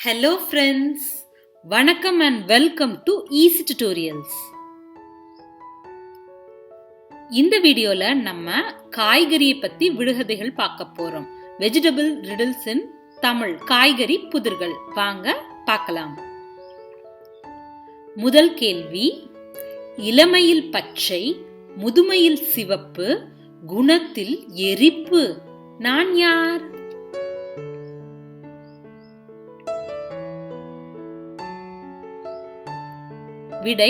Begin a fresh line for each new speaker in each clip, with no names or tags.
Hello friends, வணக்கம் and welcome to Eezytutorials. இந்த வீடியோல நம்ம காய்கறியை பத்தி விடுகதைகள் பார்க்க போறோம். வெஜிடபிள் ரிடில்ஸ் இன் தமிழ், காய்கறி புதிர்கள். வாங்க பார்க்கலாம். முதல் கேள்வி, இளமையில் பச்சை, முதுமையில் சிவப்பு, குணத்தில் எரிப்பு, நான் யார்? விடை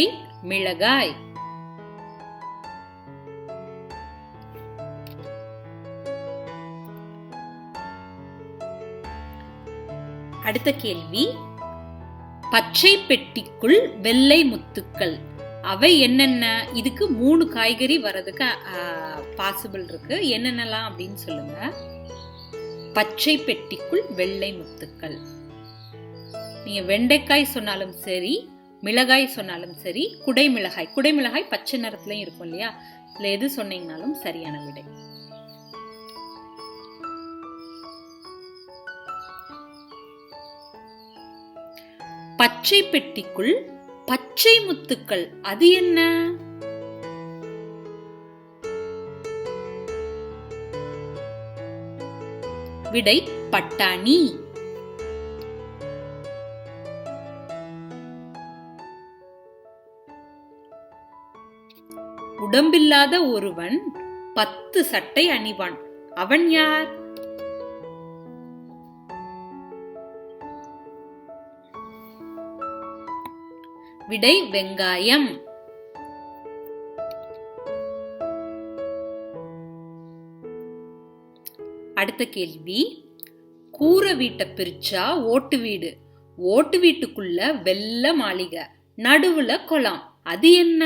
மிளகாய். அடுத்த கேள்வி, பச்சை பெட்டிக்குள் வெள்ளை முத்துக்கள், அவை என்னென்ன? இதுக்கு 3 காய்கறி வர்றதுக்கு பாசிபிள் இருக்கு. என்னென்னலாம் அப்படின்னு சொல்லுங்க. பச்சை பெட்டிக்குள் வெள்ளை முத்துக்கள். நீங்க வெண்டைக்காய் சொன்னாலும் சரி, மிளகாய் சொன்னாலும் சரி, குடைமிளகாய். குடைமிளகாய் பச்சை நிறத்துலயும் இருக்கும் இல்லையா? இதுல எது சொன்னீங்கனாலும் சரியான விடை. பச்சை பெட்டிக்குள் பச்சை முத்துக்கள், அது என்ன? விடை பட்டாணி. உடம்பில்லாத ஒருவன் 10 சட்டை அணிவான், அவன் யார்? விடை வெங்காயம். அடுத்த கேள்வி, கூரை வீட்டை பிரிச்சா ஓட்டு வீடு, ஓட்டு வீட்டுக்குள்ள வெள்ளை மாளிகை, நடுவுல குளம், அது என்ன?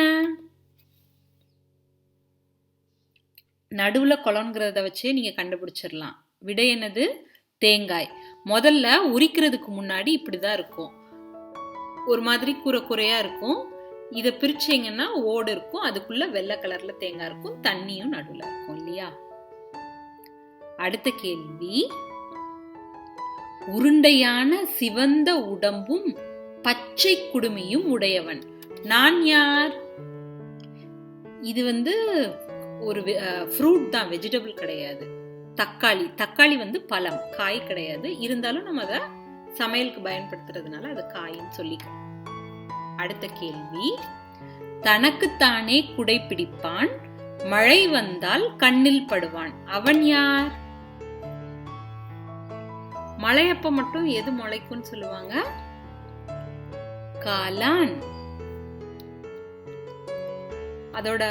நடுவுல குளம்ங்கிறத வச்சே நீங்க கண்டுபிடிச்சிடலாம். விடை என்னது? தேங்காய். முதல்ல உரிக்கிறதுக்கு முன்னாடி இப்படிதான் இருக்கும், ஒரு மாதிரி குறையா இருக்கும். இத பிரிச்சீங்கன்னா ஓடு இருக்கும், அதுக்குள்ள வெள்ளை கலர்ல தேங்காய் இருக்கும், தண்ணியும் நடுவுல இருக்கும் இல்லையா? அடுத்த கேள்வி, உருண்டையான சிவந்த உடம்பும் பச்சை குடுமியும் உடையவன், நான் யார்? இது ஒரு ஃப்ரூட் தான், வெஜிடபிள் கிடையாது. தக்காளி. தக்காளி பழம், காய் கிடையாது. இருந்தாலும் நம்ம அதை சமையலுக்கு பயன்படுத்துறதுனால அது காயின்னு சொல்லிக்கலாம். அடுத்த கேள்வி, தனக்குத்தானே குடை பிடிப்பான், மழை வந்தால் கண்ணில் படுவான், அவன் யார்? மழையப்ப மட்டும் எது முளைக்கும்னு சொல்லுவாங்க? காளான். அதோட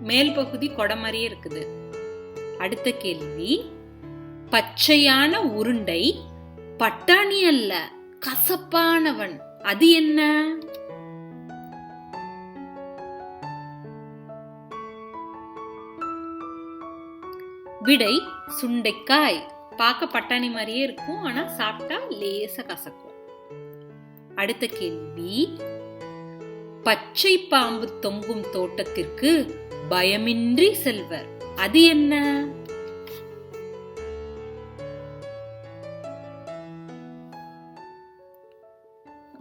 மேல் பகுதி கொடை மாதிரியே இருக்குது. அடுத்த கேள்வி, பச்சையான உருண்டை, பட்டாணி அல்ல, கசப்பானவன், அது என்ன? விடை சுண்டைக்காய். பார்க்க பட்டாணி மாதிரியே இருக்கும், ஆனா சாப்பிட்டா லேசா கசக்கும். அடுத்த கேள்வி, பச்சை பாம்பு தொங்கும் தோட்டத்திற்கு பயமின்றி செல்வர், அது என்ன?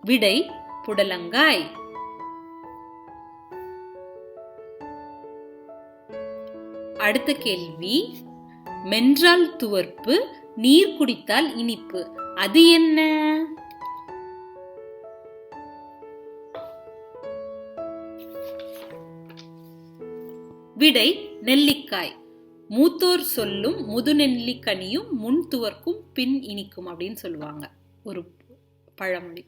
விடை புடலங்காய். அடுத்த கேள்வி, மென்றால் துவர்ப்பு, நீர் குடித்தால் இனிப்பு, அது என்ன? விடை நெல்லிக்காய். மூத்தோர் சொல்லும் முதுநெல்லிக்கனியும் முன் துவர்க்கும் பின் இனிக்கும் அப்படின்னு சொல்லுவாங்க, ஒரு பழமொழி.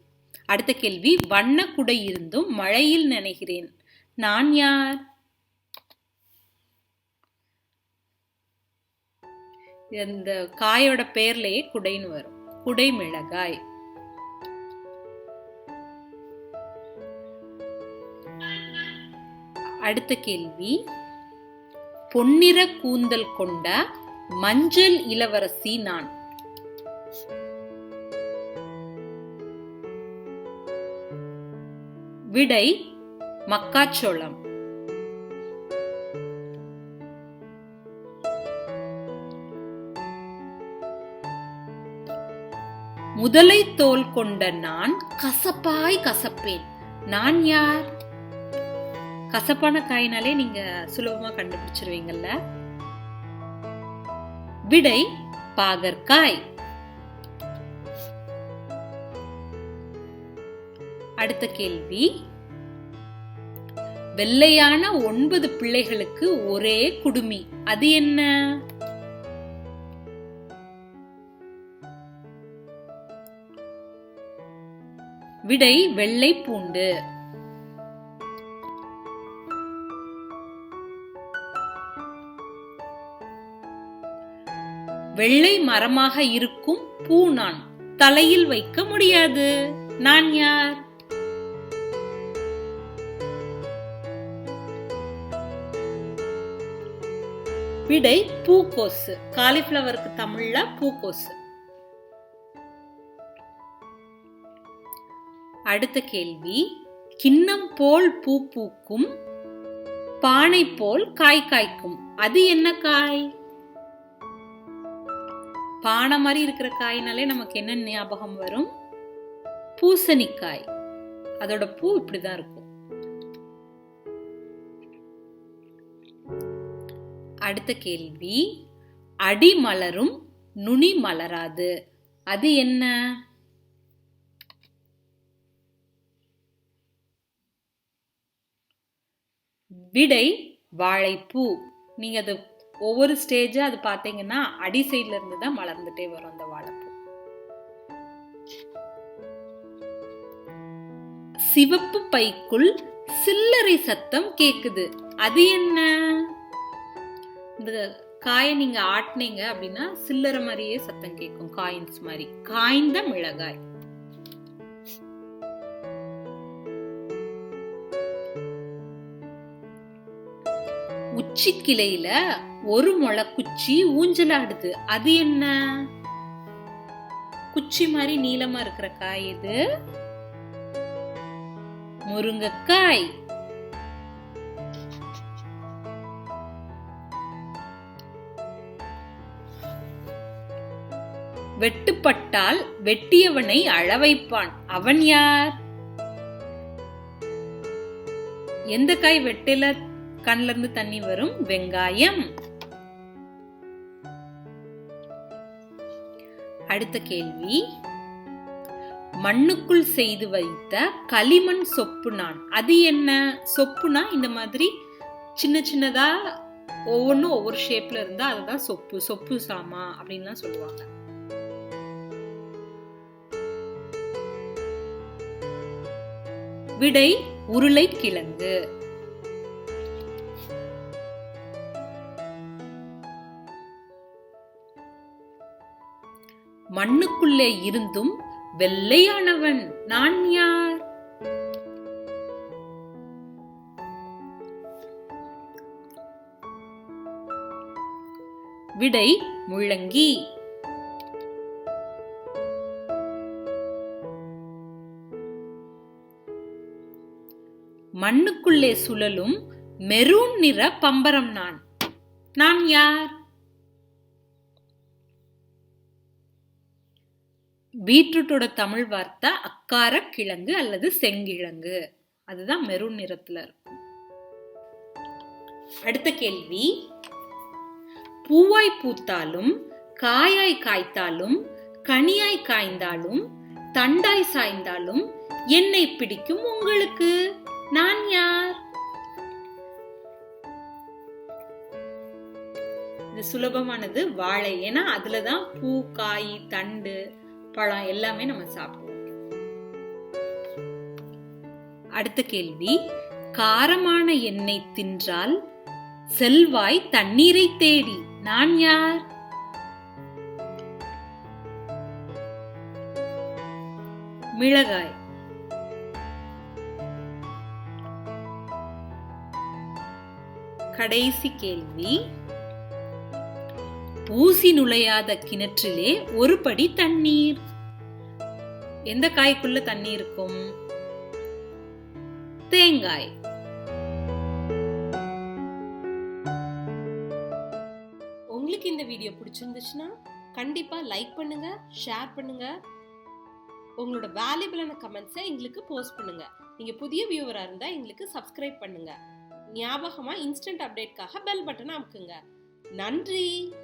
அடுத்த கேள்வி, வண்ண குடை இருந்தும் மழையில் நனைகிறேன், நான் யார்? இந்த காயோட பேர்லயே குடைன்னு வரும், குடை மிளகாய். அடுத்த கேள்வி, பொன்னிற கூந்தல் கொண்ட மஞ்சள் இளவரசி நான், விடை மக்காச்சோளம். முதலை தோல் கொண்ட நான் கசப்பாய் கசப்பேன். நான் யார்? கசப்பான காயினாலே நீங்க சுலபமா கண்டுபிடிச்சிருவீங்கல்ல. விடை பாகற்காய். அடுத்த கேள்வி, வெள்ளையான 9 பிள்ளைகளுக்கு ஒரே குடுமி, அது என்ன? விடை வெள்ளை பூண்டு. வெள்ளை மரமாக இருக்கும் பூ நான் தலையில் வைக்க முடியாது. நான் யார்? விடை பூக்கோசு. காலிஃபிளவருக்கு தமிழ்ல பூக்கோசு. அடுத்த கேள்வி, கிண்ணம் போல் பூ பூக்கும், பானை போல் காய் காய்க்கும், அது என்ன காய்? பானை மாதிரி இருக்கிற காய்னாலே நமக்கு என்ன ஞாபகம் வரும்? பூசணிக்காய். அதோட பூ இப்படிதான் இருக்கும். அடுத்த கேள்வி, அடி மலரும் நுனி மலராது, அது என்ன? விடை வாழைப்பூ. நீங்க அது ஒவ்வொரு ஸ்டேஜா அது பாத்தீங்கன்னா அடி சைட்ல இருந்து தான் மலர்ந்துட்டே வரும் அந்த வாழைப்பூ. சிவப்பு பைக்குள் சில்லறை சத்தம் கேக்குது, அது என்ன? இந்த காயை நீங்க ஆட்டினீங்க அப்படின்னா சில்லறை மாதிரியே சத்தம் கேட்கும், காயின்ஸ் மாதிரி. காய்ந்த மிளகாய். உச்சி கிளையில ஒரு முளை குச்சி ஊஞ்சலாடுது, அது என்ன? குச்சி மாதிரி நீளமா இருக்கிற காய் இது. முருங்கைக்காய். வெட்டுப்பட்டால் வெட்டியவனை அழ வைப்பான், அவன் யார்? எந்த காய் வெட்டில கண்ல இருந்து தண்ணி வரும்? வெங்காயம். அடுத்த கேள்வி, மண்ணுக்குள் செய்து வைத்த களிமண் சொப்பு நான், அது என்ன? சொப்புனா இந்த மாதிரி சின்ன சின்னதா ஒவ்வொன்றும் ஒவ்வொரு ஷேப்ல இருந்தா அதுதான் சொப்பு. சொப்பு சாமா அப்படின்லாம் சொல்லுவாங்க. விடை உருளைக்கிழங்கு. மண்ணுக்குள்ளே இருந்தும் வெள்ளையானவன், நான் யார்? விடை முள்ளங்கி. மண்ணுக்குள்ளே சுழலும் மெரூன் நிற பம்பரம் நான், நான் யார்? பீட்ரூட்டோட தமிழ் வார்த்தை அக்கார கிழங்கு அல்லது செங்கிழங்கு. அதுதான் மெரூன் நிறத்துல இருக்கும். அடுத்த கேள்வி, பூவாய் பூத்தாலும் காயாய் காய்த்தாலும் கனியாய் காய்ந்தாலும் தண்டாய் சாய்ந்தாலும் என்னை பிடிக்கும் உங்களுக்கு, நான் யார்? இது சுலபமானது, வாழை. ஏன்னா அதுலதான் பூ, காய், தண்டு, பழம் எல்லாமே நம்ம சாப்பிடுவோம். அடுத்த கேள்வி, காரமான எண்ணெய் தின்றால் செல்வாய் தண்ணீரை தேடி, நான் யார்? மிளகாய். கடைசி கேள்வி, ஊசி நுழையாத கிணற்றிலே ஒரு படி தண்ணீர். எந்த காய்க்குள்ள தண்ணி இருக்கும்? தேங்காய். உங்களுக்கு இந்த வீடியோ பிடிச்சிருந்துச்சுன்னா கண்டிப்பா லைக் பண்ணுங்க, ஷேர் பண்ணுங்க,
உங்களோட வேல்யூபிளான கமெண்ட்ஸை எங்களுக்கு போஸ்ட் பண்ணுங்க. நீங்க புதிய வியூவரா இருந்தா எங்களுக்கு சப்ஸ்கிரைப் பண்ணுங்க. ஞாபகமா இன்ஸ்டன்ட் அப்டேட்காக பெல் பட்டனை அமுக்குங்க. நன்றி.